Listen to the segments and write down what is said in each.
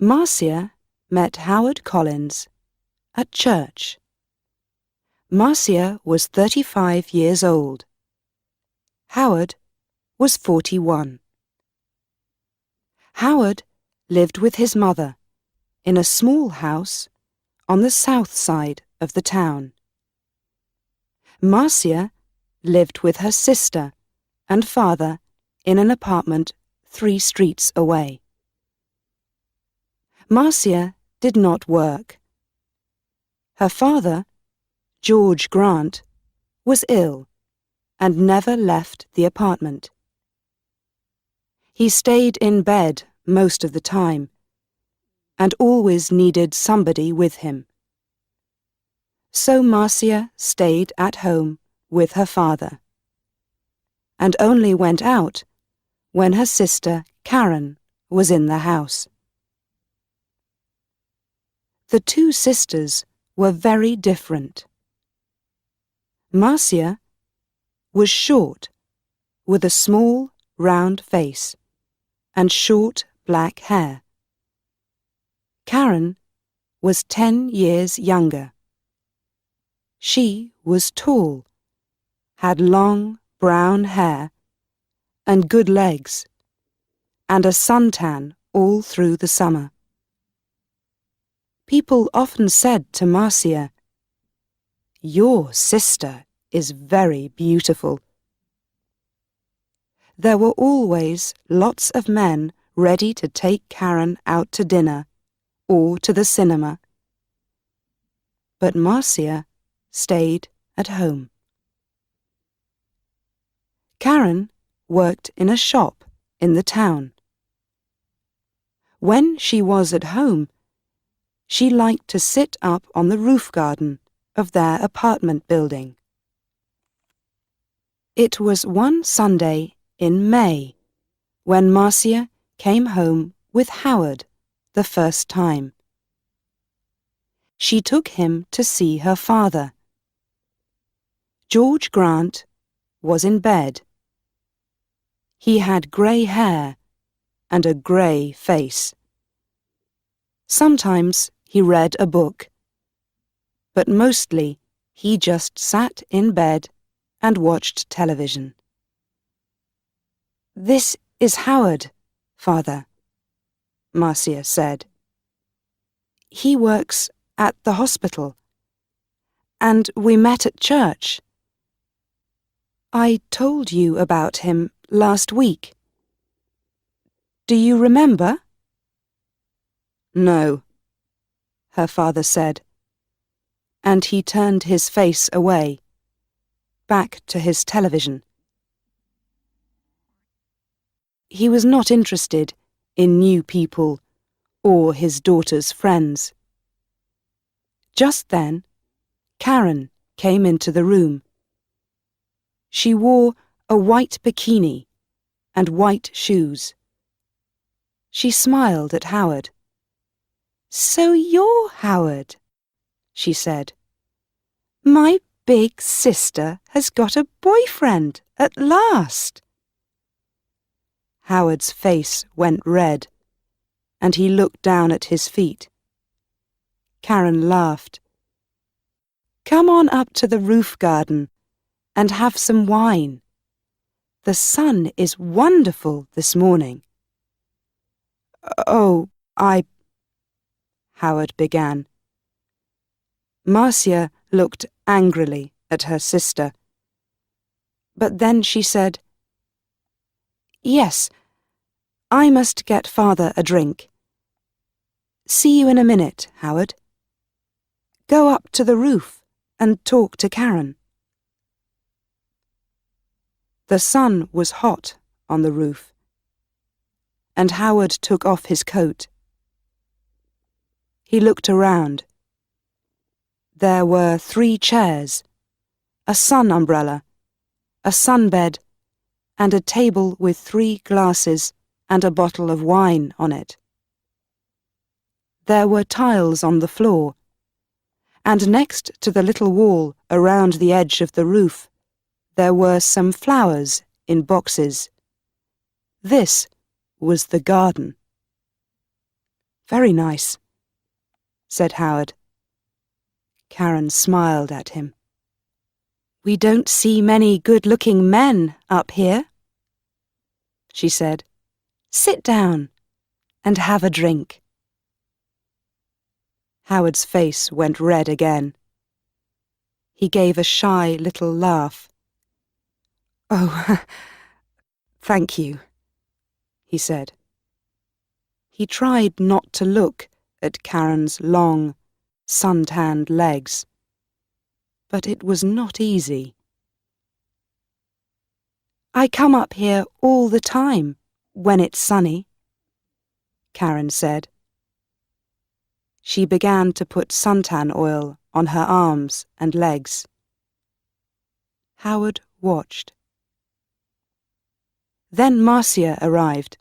Marcia met Howard Collins at church. Marcia was 35 years old. Howard was 41. Howard lived with his mother in a small house on the south side of the town. Marcia lived with her sister and father in an apartment 3 streets away. Marcia did not work. Her father, George Grant, was ill and never left the apartment. He stayed in bed most of the time and always needed somebody with him. So Marcia stayed at home with her father and only went out when her sister Karen was in the house. The 2 sisters were very different. Marcia was short, with a small, round face and short black hair. Karen was 10 years younger. She was tall, had long brown hair and good legs, and a suntan all through the summer. People often said to Marcia, "Your sister is very beautiful." There were always lots of men ready to take Karen out to dinner or to the cinema. But Marcia stayed at home. Karen worked in a shop in the town. When she was at home, she liked to sit up on the roof garden of their apartment building. It was one Sunday in May when Marcia came home with Howard the first time. She took him to see her father. George Grant was in bed. He had grey hair and a grey face. Sometimes he read a book, but mostly he just sat in bed and watched television. "This is Howard, Father," Marcia said. "He works at the hospital, and we met at church. I told you about him last week. Do you remember?" "No," her father said, and he turned his face away, back to his television. He was not interested in new people or his daughter's friends. Just then, Karen came into the room. She wore a white bikini and white shoes. She smiled at Howard. "So you're Howard," she said. "My big sister has got a boyfriend at last." Howard's face went red, and he looked down at his feet. Karen laughed. "Come on up to the roof garden and have some wine. The sun is wonderful this morning." "Oh, Howard began. Marcia looked angrily at her sister. But then she said, "Yes, I must get Father a drink. See you in a minute, Howard. Go up to the roof and talk to Karen." The sun was hot on the roof, and Howard took off his coat. He looked around. There were 3 chairs, a sun umbrella, a sunbed, and a table with 3 glasses and a bottle of wine on it. There were tiles on the floor, and next to the little wall around the edge of the roof, there were some flowers in boxes. This was the garden. Very nice, said Howard. Karen smiled at him. We don't see many good-looking men up here, she said. Sit down and have a drink. Howard's face went red again. He gave a shy little laugh. Oh, thank you, he said. He tried not to look at Karen's long, sun-tanned legs, but it was not easy. I come up here all the time when it's sunny, Karen said. She began to put suntan oil on her arms and legs. Howard watched. Then Marcia arrived,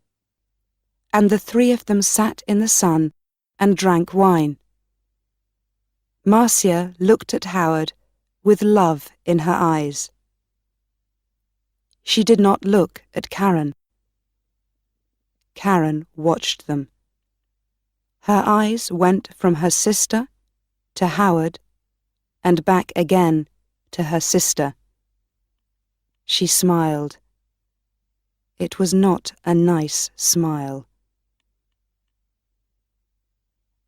and the three of them sat in the sun and drank wine. Marcia looked at Howard with love in her eyes. She did not look at Karen. Karen watched them. Her eyes went from her sister to Howard and back again to her sister. She smiled. It was not a nice smile.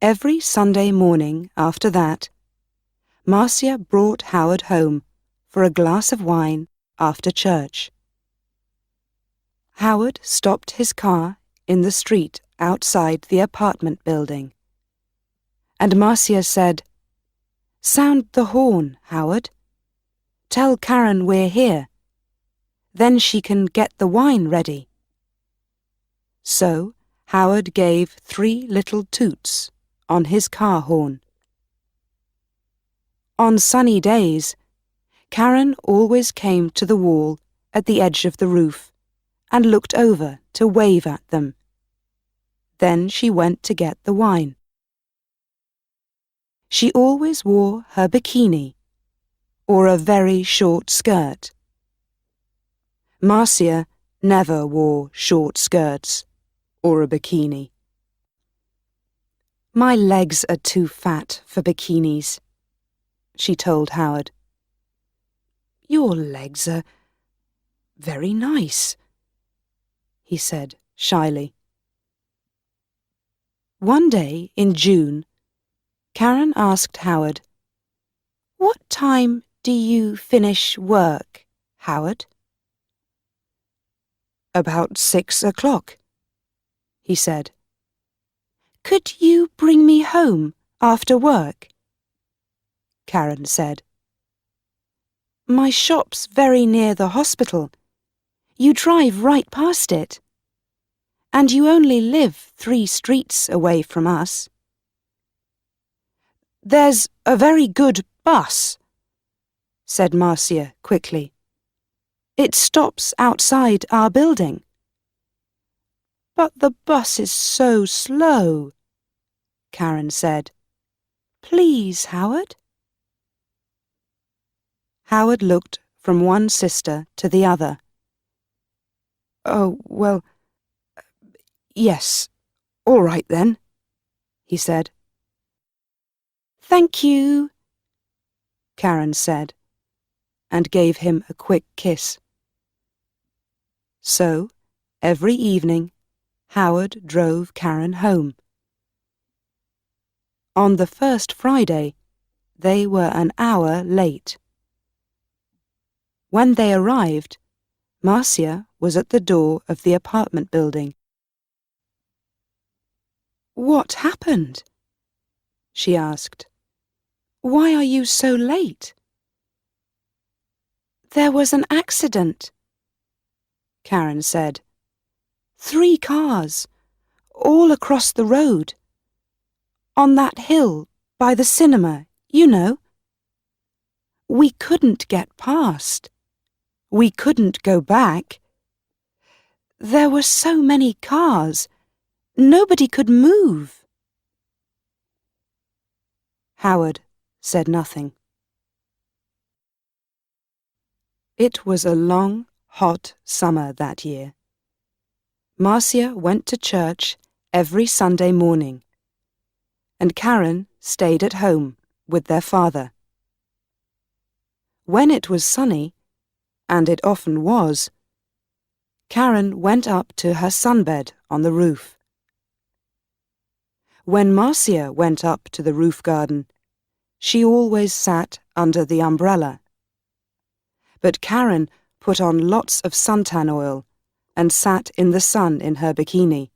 Every Sunday morning after that, Marcia brought Howard home for a glass of wine after church. Howard stopped his car in the street outside the apartment building, and Marcia said, Sound the horn, Howard. Tell Karen we're here. Then she can get the wine ready. So Howard gave 3 little toots on his car horn. On sunny days, Karen always came to the wall at the edge of the roof and looked over to wave at them. Then she went to get the wine. She always wore her bikini, or a very short skirt. Marcia never wore short skirts or a bikini. My legs are too fat for bikinis, she told Howard. Your legs are very nice, he said shyly. One day in June, Karen asked Howard, What time do you finish work, Howard? About 6 o'clock, he said. Could you bring me home after work? Karen said. My shop's very near the hospital. You drive right past it. And you only live 3 streets away from us. There's a very good bus, said Marcia quickly. It stops outside our building. But the bus is so slow, Karen said. Please, Howard. Howard looked from one sister to the other. Oh, well, yes, all right then, he said. Thank you, Karen said, and gave him a quick kiss. So, every evening, Howard drove Karen home. On the first Friday, they were an hour late. When they arrived, Marcia was at the door of the apartment building. What happened? She asked. Why are you so late? There was an accident, Karen said. 3 cars, all across the road. On that hill by the cinema, you know. We couldn't get past. We couldn't go back. There were so many cars. Nobody could move. Howard said nothing. It was a long, hot summer that year. Marcia went to church every Sunday morning and Karen stayed at home with their father. When it was sunny, and it often was, Karen went up to her sunbed on the roof. When Marcia went up to the roof garden, she always sat under the umbrella. But Karen put on lots of suntan oil and sat in the sun in her bikini.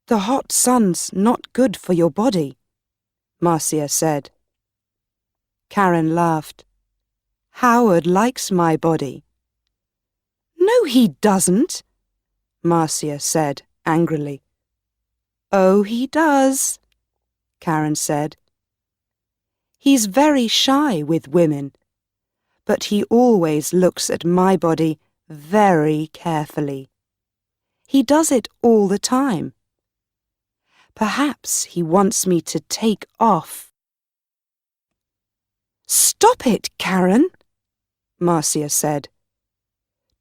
"The hot sun's not good for your body," Marcia said. Karen laughed. "Howard likes my body." "No, he doesn't," Marcia said angrily. "Oh, he does," Karen said. "He's very shy with women, but he always looks at my body very carefully. He does it all the time. Perhaps he wants me to take off." "Stop it, Karen," Marcia said.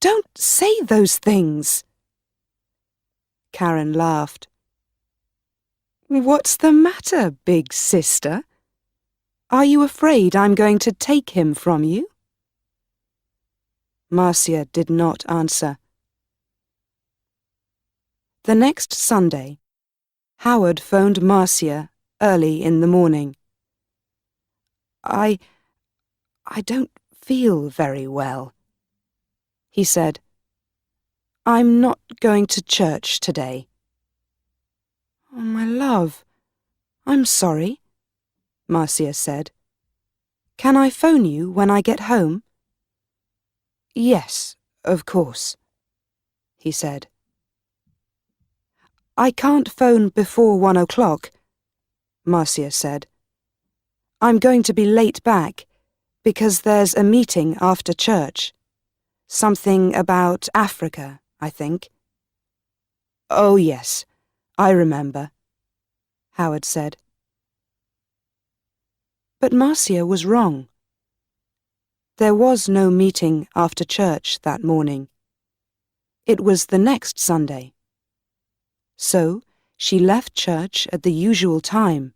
"Don't say those things." Karen laughed. "What's the matter, big sister? Are you afraid I'm going to take him from you?" Marcia did not answer. The next Sunday, Howard phoned Marcia early in the morning. I don't feel very well," he said. "I'm not going to church today." "Oh, my love, I'm sorry," Marcia said. "Can I phone you when I get home?" "Yes, of course," he said. "I can't phone before 1 o'clock," Marcia said. "I'm going to be late back because there's a meeting after church. Something about Africa, I think." "Oh, yes, I remember," Howard said. But Marcia was wrong. There was no meeting after church that morning. It was the next Sunday. So she left church at the usual time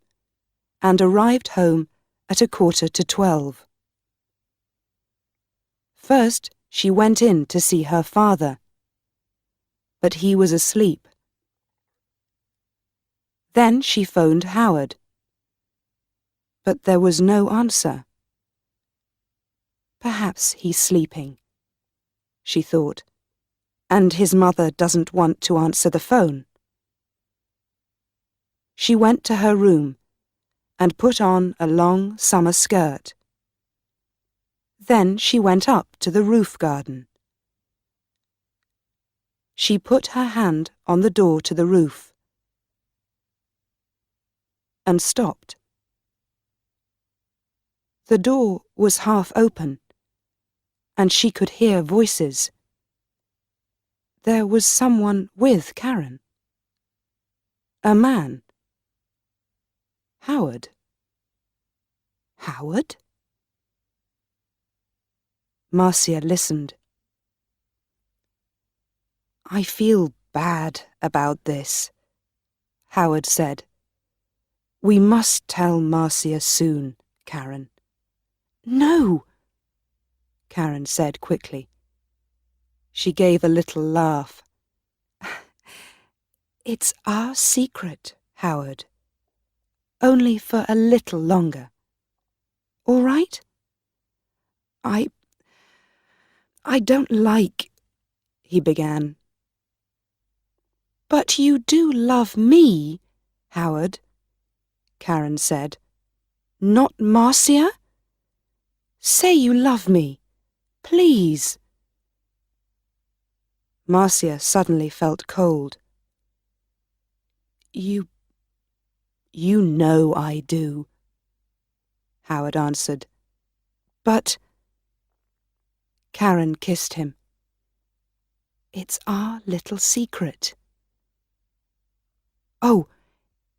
and arrived home at 11:45. First, she went in to see her father, but he was asleep. Then she phoned Howard, but there was no answer. Perhaps he's sleeping, she thought, and his mother doesn't want to answer the phone. She went to her room and put on a long summer skirt. Then she went up to the roof garden. She put her hand on the door to the roof and stopped. The door was half open, and she could hear voices. There was someone with Karen. A man. Howard. Howard? Marcia listened. "I feel bad about this," Howard said. "We must tell Marcia soon, Karen." "No," Karen said quickly. She gave a little laugh. "It's our secret, Howard. Only for a little longer. All right? I don't like," he began. "But you do love me, Howard," Karen said. "Not Marcia? Say you love me, please." Marcia suddenly felt cold. You know I do," Howard answered. "But—" Karen kissed him. "It's our little secret." "Oh,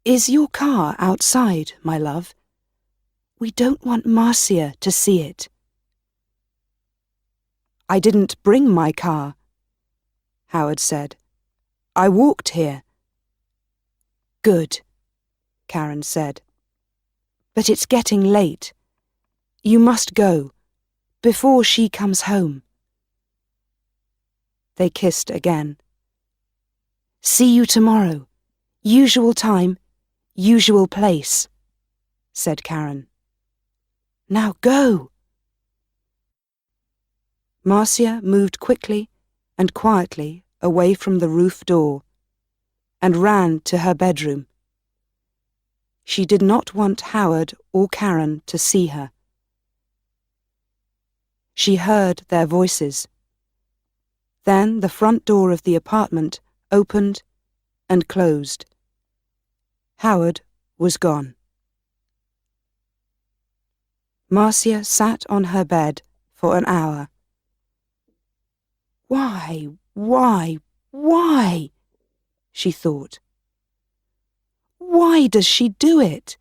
is your car outside, my love? We don't want Marcia to see it." "I didn't bring my car," Howard said. "I walked here." "Good," Karen said. "But it's getting late. You must go, before she comes home." They kissed again. "See you tomorrow. Usual time, usual place," said Karen. "Now go." Marcia moved quickly and quietly away from the roof door and ran to her bedroom. She did not want Howard or Karen to see her. She heard their voices. Then the front door of the apartment opened and closed. Howard was gone. Marcia sat on her bed for an hour. Why, she thought. Why does she do it?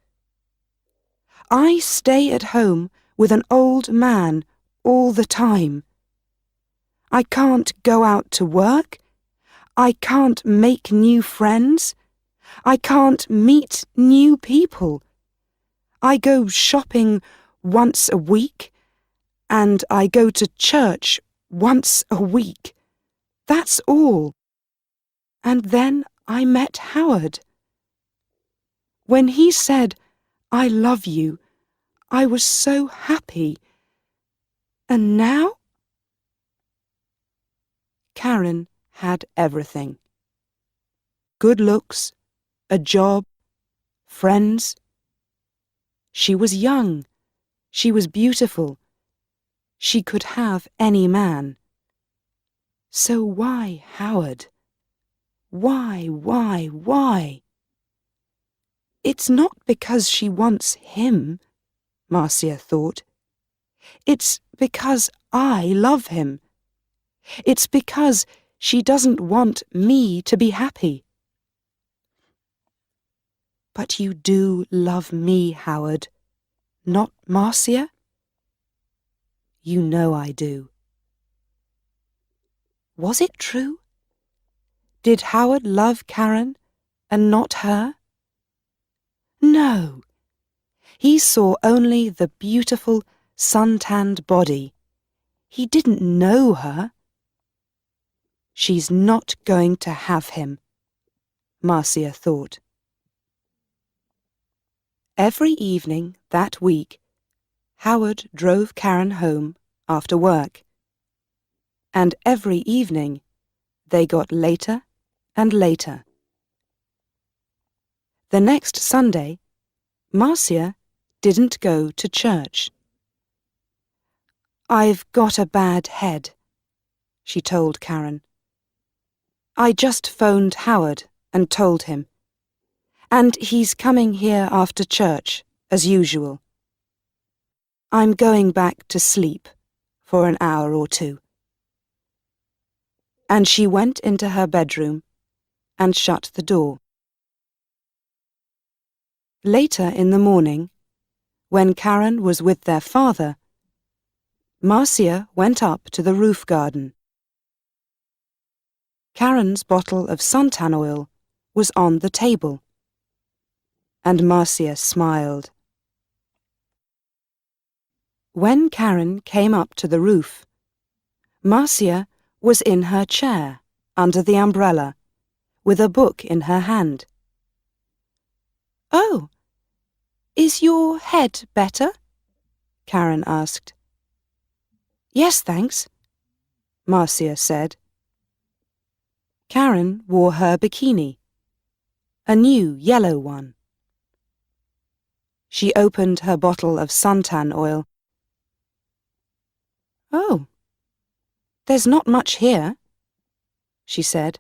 I stay at home with an old man all the time. I can't go out to work. I can't make new friends. I can't meet new people. I go shopping once a week, and I go to church once a week. That's all. And then I met Howard. When he said, "I love you," I was so happy. And now? Karen had everything. Good looks, a job, friends. She was young. She was beautiful. She could have any man. So why Howard? Why? It's not because she wants him, Marcia thought. It's because I love him. It's because she doesn't want me to be happy. But you do love me, Howard, not Marcia? You know I do. Was it true? Did Howard love Karen and not her? No. He saw only the beautiful, sun-tanned body. He didn't know her. She's not going to have him, Marcia thought. Every evening that week, Howard drove Karen home after work. And every evening, they got later and later. The next Sunday, Marcia didn't go to church. "I've got a bad head," she told Karen. "I just phoned Howard and told him. And he's coming here after church, as usual. I'm going back to sleep for an hour or two." And she went into her bedroom and shut the door. Later in the morning, when Karen was with their father, Marcia went up to the roof garden. Karen's bottle of suntan oil was on the table, and Marcia smiled. When Karen came up to the roof, Marcia was in her chair under the umbrella, with a book in her hand. "Oh, is your head better?" Karen asked. "Yes, thanks," Marcia said. Karen wore her bikini, a new yellow one. She opened her bottle of suntan oil. "Oh, there's not much here," she said.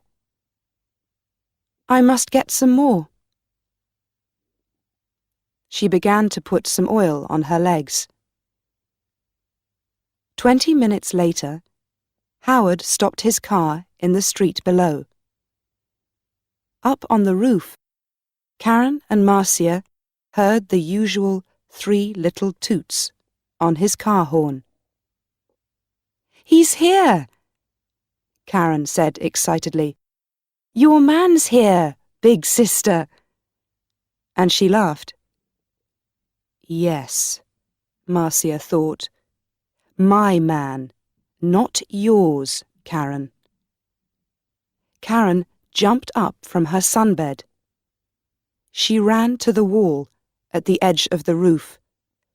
"I must get some more." She began to put some oil on her legs. 20 minutes later, Howard stopped his car in the street below. Up on the roof, Karen and Marcia heard the usual 3 little toots on his car horn. "He's here!" Karen said excitedly. "Your man's here, big sister!" and she laughed. Yes, Marcia thought. My man, not yours, Karen. Karen jumped up from her sunbed. She ran to the wall at the edge of the roof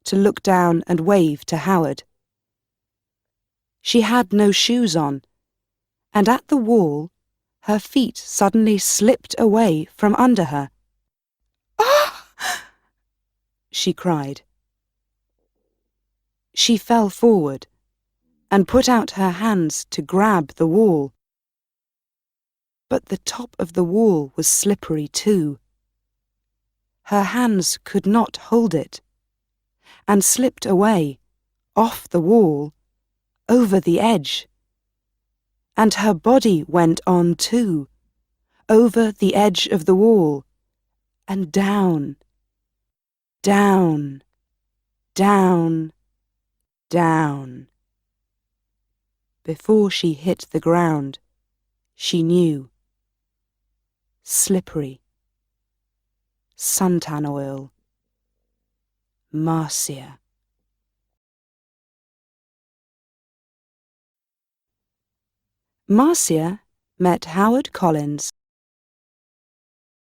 to look down and wave to Howard. She had no shoes on, and at the wall her feet suddenly slipped away from under her. "Ah!" she cried. She fell forward and put out her hands to grab the wall. But the top of the wall was slippery too. Her hands could not hold it, and slipped away, off the wall, over the edge. And her body went on too, over the edge of the wall, and down, down, down, down. Before she hit the ground, she knew. Slippery. Suntan oil. Marcia. Marcia met Howard Collins